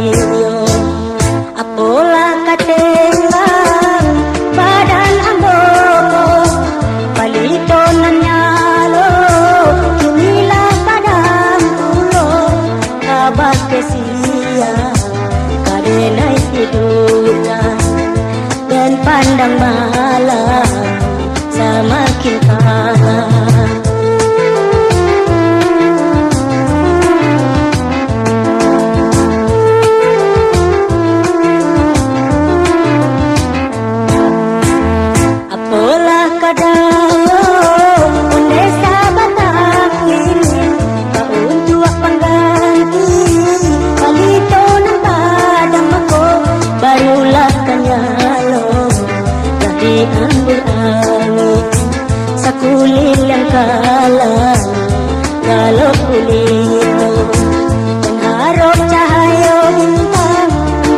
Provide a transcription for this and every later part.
bayo apola katengang badan ambo palito nanyalo kinila padang ulo kabak kesia kadenai hidupan dan pandang malam semakin kalah. Sakulit yang kalah kalau kulito mengharap cahaya bintang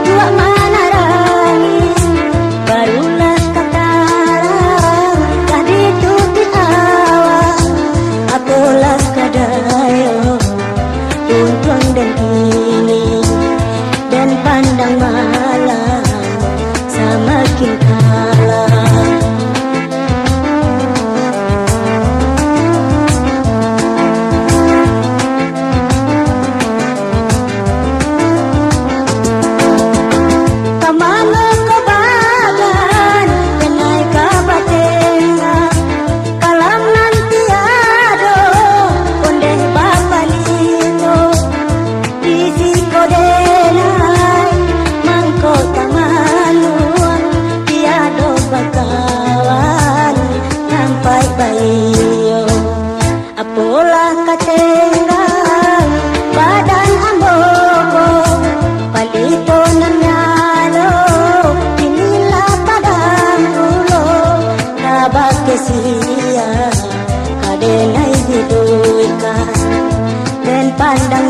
dua manarani barulah katarang tadi tuti awak apalah kadayo untung dan ini dan pandang malam semakin kalah. Bayo apola katengang badan ambo palito nanyalo kinila padang ulo kabak kesia kadenai hidupan dan pandang